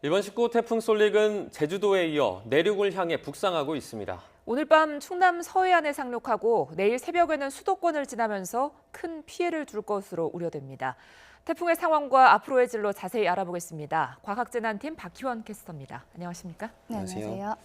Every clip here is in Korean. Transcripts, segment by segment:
이번 19호 태풍 솔릭은 제주도에 이어 내륙을 향해 북상하고 있습니다. 오늘 밤 충남 서해안에 상륙하고 내일 새벽에는 수도권을 지나면서 큰 피해를 줄 것으로 우려됩니다. 태풍의 상황과 앞으로의 진로 자세히 알아보겠습니다. 과학재난팀 박희원 캐스터입니다. 안녕하십니까? 네, 안녕하세요.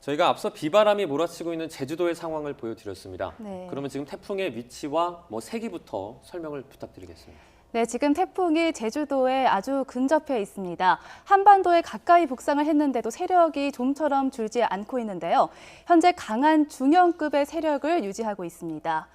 저희가 앞서 비바람이 몰아치고 있는 제주도의 상황을 보여드렸습니다. 네. 그러면 지금 태풍의 위치와 세기부터 설명을 부탁드리겠습니다. 네, 지금 태풍이 제주도에 아주 근접해 있습니다. 한반도에 가까이 북상을 했는데도 세력이 좀처럼 줄지 않고 있는데요. 현재 강한 중형급의 세력을 유지하고 있습니다.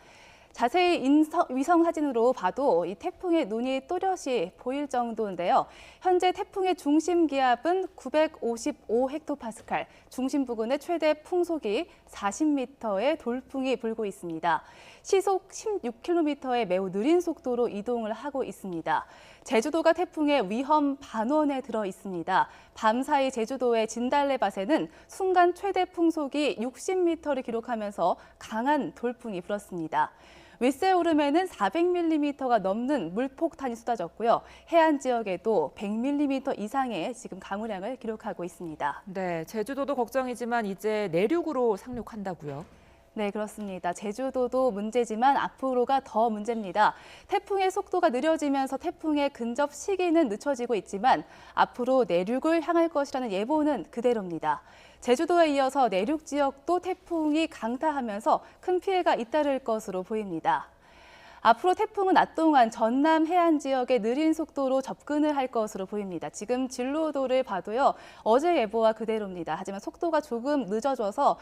자세히 위성 사진으로 봐도 이 태풍의 눈이 또렷이 보일 정도인데요. 현재 태풍의 중심 기압은 955헥토파스칼, 중심 부근의 최대 풍속이 40m의 돌풍이 불고 있습니다. 시속 16km의 매우 느린 속도로 이동을 하고 있습니다. 제주도가 태풍의 위험 반원에 들어 있습니다. 밤사이 제주도의 진달래밭에는 순간 최대 풍속이 60m를 기록하면서 강한 돌풍이 불었습니다. 윗새오름에는 400mm가 넘는 물폭탄이 쏟아졌고요. 해안 지역에도 100mm 이상의 지금 강우량을 기록하고 있습니다. 네, 제주도도 걱정이지만 이제 내륙으로 상륙한다고요? 네, 그렇습니다. 제주도도 문제지만 앞으로가 더 문제입니다. 태풍의 속도가 느려지면서 태풍의 근접 시기는 늦춰지고 있지만 앞으로 내륙을 향할 것이라는 예보는 그대로입니다. 제주도에 이어서 내륙 지역도 태풍이 강타하면서 큰 피해가 잇따를 것으로 보입니다. 앞으로 태풍은 낮 동안 전남 해안 지역에 느린 속도로 접근을 할 것으로 보입니다. 지금 진로도를 봐도요, 어제 예보와 그대로입니다. 하지만 속도가 조금 늦어져서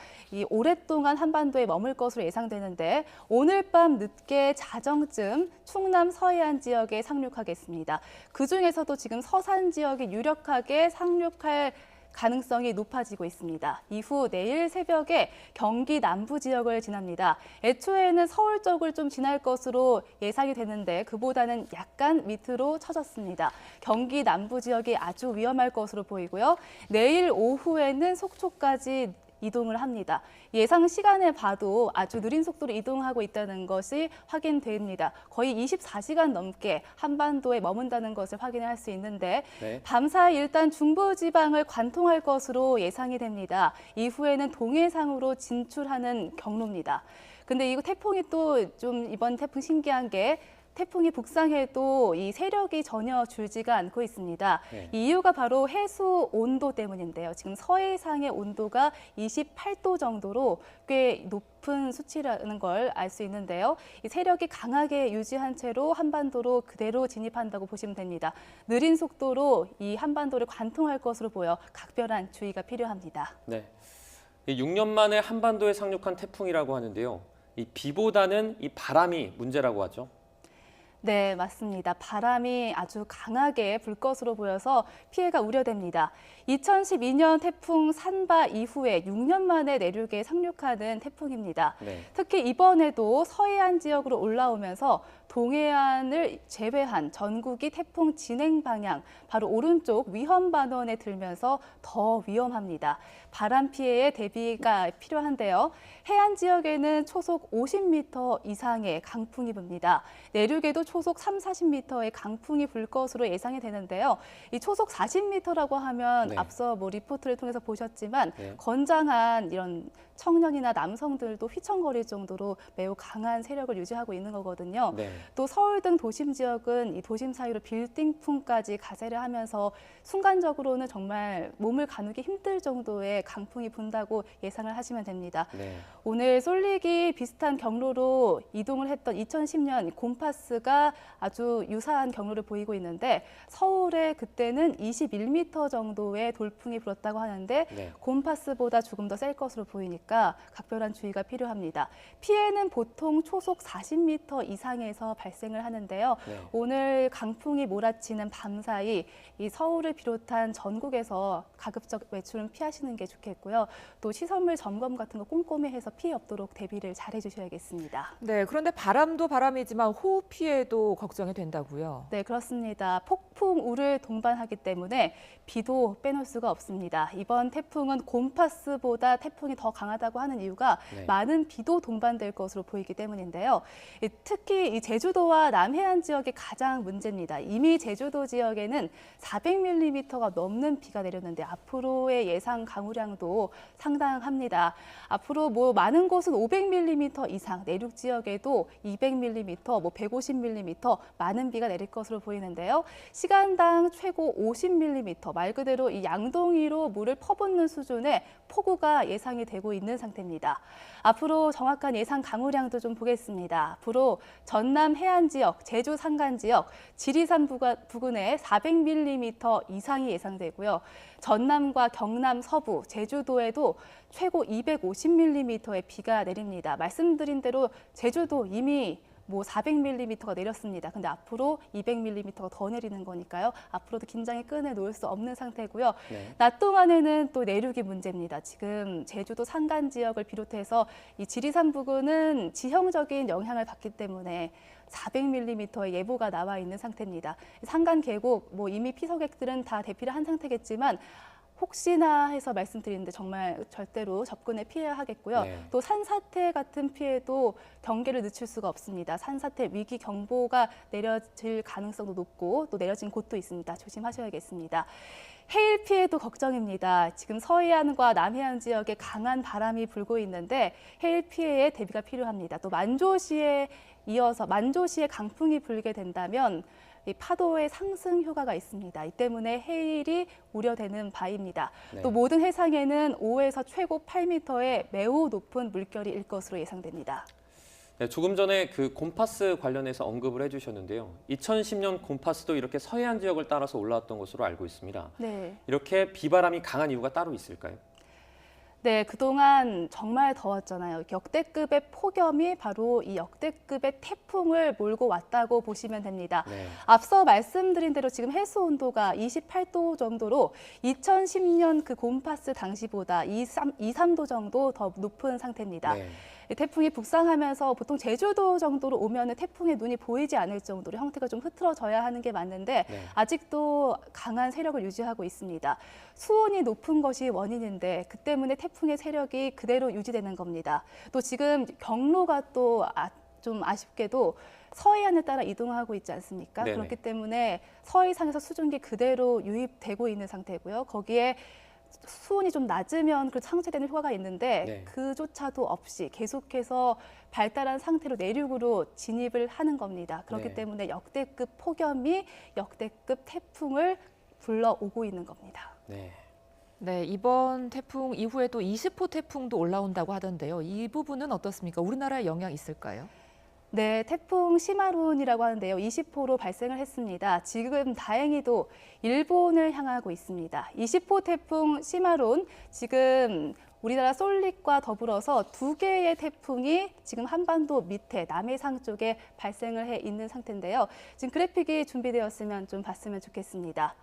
오랫동안 한반도에 머물 것으로 예상되는데 오늘 밤 늦게 자정쯤 충남 서해안 지역에 상륙하겠습니다. 그중에서도 지금 서산 지역이 유력하게 상륙할 가능성이 높아지고 있습니다. 이후 내일 새벽에 경기 남부 지역을 지납니다. 애초에는 서울 쪽을 좀 지날 것으로 예상이 되는데 그보다는 약간 밑으로 쳐졌습니다. 경기 남부 지역이 아주 위험할 것으로 보이고요. 내일 오후에는 속초까지 이동을 합니다. 예상 시간에 봐도 아주 느린 속도로 이동하고 있다는 것이 확인됩니다. 거의 24시간 넘게 한반도에 머문다는 것을 확인할 수 있는데 밤사이 일단 중부지방을 관통할 것으로 예상이 됩니다. 이후에는 동해상으로 진출하는 경로입니다. 근데 이 태풍이 또 좀 이번 태풍 신기한 게 태풍이 북상해도 이 세력이 전혀 줄지가 않고 있습니다. 이 이유가 바로 해수 온도 때문인데요. 지금 서해상의 온도가 28도 정도로 꽤 높은 수치라는 걸 알 수 있는데요. 이 세력이 강하게 유지한 채로 한반도로 그대로 진입한다고 보시면 됩니다. 느린 속도로 이 한반도를 관통할 것으로 보여 각별한 주의가 필요합니다. 네, 6년 만에 한반도에 상륙한 태풍이라고 하는데요. 이 비보다는 이 바람이 문제라고 하죠. 네, 맞습니다. 바람이 아주 강하게 불 것으로 보여서 피해가 우려됩니다. 2012년 태풍 산바 이후에 6년 만에 내륙에 상륙하는 태풍입니다. 특히 이번에도 서해안 지역으로 올라오면서 동해안을 제외한 전국이 태풍 진행 방향, 바로 오른쪽 위험 반원에 들면서 더 위험합니다. 바람 피해에 대비가 필요한데요. 해안 지역에는 초속 50m 이상의 강풍이 붑니다. 내륙에도 초속 30-40m의 강풍이 불 것으로 예상이 되는데요. 이 초속 40m라고 하면 앞서 리포트를 통해서 보셨지만 건장한 이런 청년이나 남성들도 휘청거릴 정도로 매우 강한 세력을 유지하고 있는 거거든요. 또 서울 등 도심 지역은 이 도심 사이로 빌딩풍까지 가세를 하면서 순간적으로는 정말 몸을 가누기 힘들 정도의 강풍이 분다고 예상을 하시면 됩니다. 오늘 솔릭이 비슷한 경로로 이동을 했던 2010년 곰파스가 아주 유사한 경로를 보이고 있는데 서울에 그때는 21m 정도의 돌풍이 불었다고 하는데 곰파스보다 조금 더 셀 것으로 보이니까 각별한 주의가 필요합니다. 피해는 보통 초속 40m 이상에서 발생을 하는데요. 오늘 강풍이 몰아치는 밤사이 이 서울을 비롯한 전국에서 가급적 외출은 피하시는 게 좋겠고요. 또 시설물 점검 같은 거 꼼꼼히 해서 피해 없도록 대비를 잘 해주셔야겠습니다. 네, 그런데 바람도 바람이지만 호우 피해도 걱정이 된다고요? 네, 그렇습니다. 폭풍우를 동반하기 때문에 비도 빼놓을 수가 없습니다. 이번 태풍은 곰파스보다 태풍이 더 강하다고 하는 이유가 많은 비도 동반될 것으로 보이기 때문인데요. 특히 이 제주 제주도와 남해안 지역이 가장 문제입니다. 이미 제주도 지역에는 400mm가 넘는 비가 내렸는데 앞으로의 예상 강우량도 상당합니다. 앞으로 많은 곳은 500mm 이상, 내륙 지역에도 200mm, 150mm 많은 비가 내릴 것으로 보이는데요. 시간당 최고 50mm, 말 그대로 이 양동이로 물을 퍼붓는 수준의 폭우가 예상이 되고 있는 상태입니다. 앞으로 정확한 예상 강우량도 좀 보겠습니다. 앞으로 전남 해안 지역, 제주 산간 지역, 지리산 부근에 400mm 이상이 예상되고요. 전남과 경남 서부, 제주도에도 최고 250mm의 비가 내립니다. 말씀드린 대로 제주도 이미 400mm가 내렸습니다. 근데 앞으로 200mm가 더 내리는 거니까요. 앞으로도 긴장의 끈을 놓을 수 없는 상태고요. 네. 낮 동안에는 또 내륙이 문제입니다. 지금 제주도 산간 지역을 비롯해서 이 지리산 부근은 지형적인 영향을 받기 때문에 400mm의 예보가 나와 있는 상태입니다. 산간 계곡, 이미 피서객들은 다 대피를 한 상태겠지만 혹시나 해서 말씀드리는데 정말 절대로 접근에 피해야 하겠고요. 네. 또 산사태 같은 피해도 경계를 늦출 수가 없습니다. 산사태 위기 경보가 내려질 가능성도 높고 또 내려진 곳도 있습니다. 조심하셔야겠습니다. 해일 피해도 걱정입니다. 지금 서해안과 남해안 지역에 강한 바람이 불고 있는데 해일 피해에 대비가 필요합니다. 또 만조시에 이어서 만조시에 강풍이 불게 된다면 이 파도의 상승 효과가 있습니다. 이 때문에 해일이 우려되는 바입니다. 네. 또 모든 해상에는 5에서 최고 8m의 매우 높은 물결이 일 것으로 예상됩니다. 네, 조금 전에 그 곰파스 관련해서 언급을 해주셨는데요. 2010년 곰파스도 이렇게 서해안 지역을 따라서 올라왔던 것으로 알고 있습니다. 네. 이렇게 비바람이 강한 이유가 따로 있을까요? 네, 그동안 정말 더웠잖아요. 역대급의 폭염이 바로 이 역대급의 태풍을 몰고 왔다고 보시면 됩니다. 네. 앞서 말씀드린 대로 지금 해수 온도가 28도 정도로 2010년 그 곰파스 당시보다 3도 정도 더 높은 상태입니다. 네. 태풍이 북상하면서 보통 제주도 정도로 오면 태풍의 눈이 보이지 않을 정도로 형태가 좀 흐트러져야 하는 게 맞는데 네. 아직도 강한 세력을 유지하고 있습니다. 수온이 높은 것이 원인인데 그 때문에 태풍의 세력이 그대로 유지되는 겁니다. 또 지금 경로가 또 좀 아쉽게도 서해안을 따라 이동하고 있지 않습니까? 네네. 그렇기 때문에 서해상에서 수증기 그대로 유입되고 있는 상태고요. 거기에 수온이 좀 낮으면 그 상쇄되는 효과가 있는데 네. 그조차도 없이 계속해서 발달한 상태로 내륙으로 진입을 하는 겁니다. 그렇기 네. 때문에 역대급 폭염이 역대급 태풍을 불러오고 있는 겁니다. 네. 네, 이번 태풍 이후에 또 20호 태풍도 올라온다고 하던데요. 이 부분은 어떻습니까? 우리나라에 영향 있을까요? 네, 태풍 시마룬이라고 하는데요. 20호로 발생을 했습니다. 지금 다행히도 일본을 향하고 있습니다. 20호 태풍 시마룬, 지금 우리나라 솔릭과 더불어서 2개의 태풍이 지금 한반도 밑에 남해상 쪽에 발생을 해 있는 상태인데요. 지금 그래픽이 준비되었으면 좀 봤으면 좋겠습니다.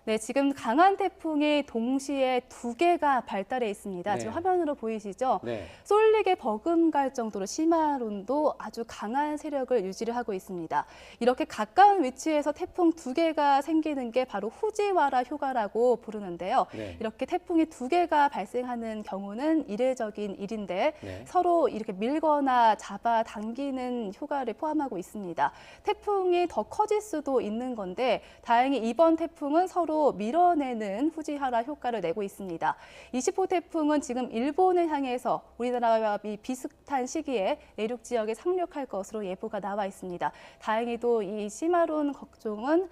네, 지금 강한 태풍이 동시에 2개가 발달해 있습니다. 네. 지금 화면으로 보이시죠? 네. 솔릭에 버금갈 정도로 시마룬도 아주 강한 세력을 유지를 하고 있습니다. 이렇게 가까운 위치에서 태풍 2개가 생기는 게 바로 후지와라 효과라고 부르는데요. 네. 이렇게 태풍이 2개가 발생하는 경우는 이례적인 일인데 네. 서로 이렇게 밀거나 잡아당기는 효과를 포함하고 있습니다. 태풍이 더 커질 수도 있는 건데 다행히 이번 태풍은 서로 밀어내는 후지와라 효과를 내고 있습니다. 20호 태풍은 지금 일본을 향해서 우리나라와 비슷한 시기에 내륙 지역에 상륙할 것으로 예보가 나와 있습니다. 다행히도 이 시마룬 걱정은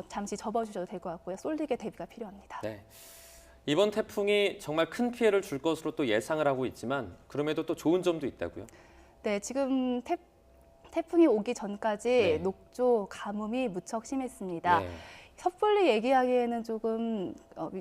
잠시 접어주셔도 될 것 같고요. 솔릭의 대비가 필요합니다. 네. 이번 태풍이 정말 큰 피해를 줄 것으로 또 예상을 하고 있지만 그럼에도 또 좋은 점도 있다고요? 네, 지금 태풍이 오기 전까지 네. 녹조, 가뭄이 무척 심했습니다. 네. 섣불리 얘기하기에는 조금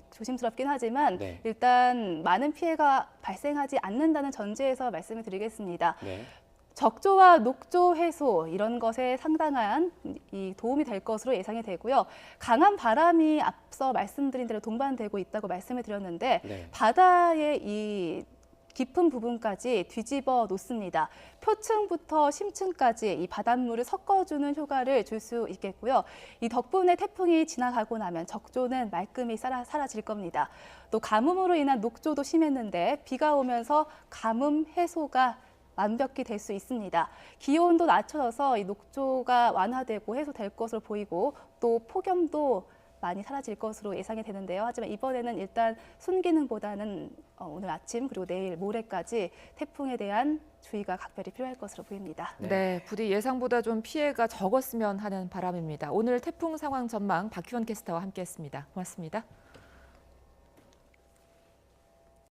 조심스럽긴 하지만 네. 일단 많은 피해가 발생하지 않는다는 전제에서 말씀을 드리겠습니다. 네. 적조와 녹조 해소 이런 것에 상당한 이 도움이 될 것으로 예상이 되고요. 강한 바람이 앞서 말씀드린 대로 동반되고 있다고 말씀을 드렸는데 네. 바다의 이 깊은 부분까지 뒤집어 놓습니다. 표층부터 심층까지 이 바닷물을 섞어주는 효과를 줄 수 있겠고요. 이 덕분에 태풍이 지나가고 나면 적조는 말끔히 사라질 겁니다. 또 가뭄으로 인한 녹조도 심했는데 비가 오면서 가뭄 해소가 완벽히 될 수 있습니다. 기온도 낮춰져서 이 녹조가 완화되고 해소될 것으로 보이고 또 폭염도 많이 사라질 것으로 예상이 되는데요. 하지만 이번에는 일단 순기능보다는 오늘 아침 그리고 내일 모레까지 태풍에 대한 주의가 각별히 필요할 것으로 보입니다. 네, 부디 예상보다 좀 피해가 적었으면 하는 바람입니다. 오늘 태풍 상황 전망 박희원 캐스터와 함께했습니다. 고맙습니다.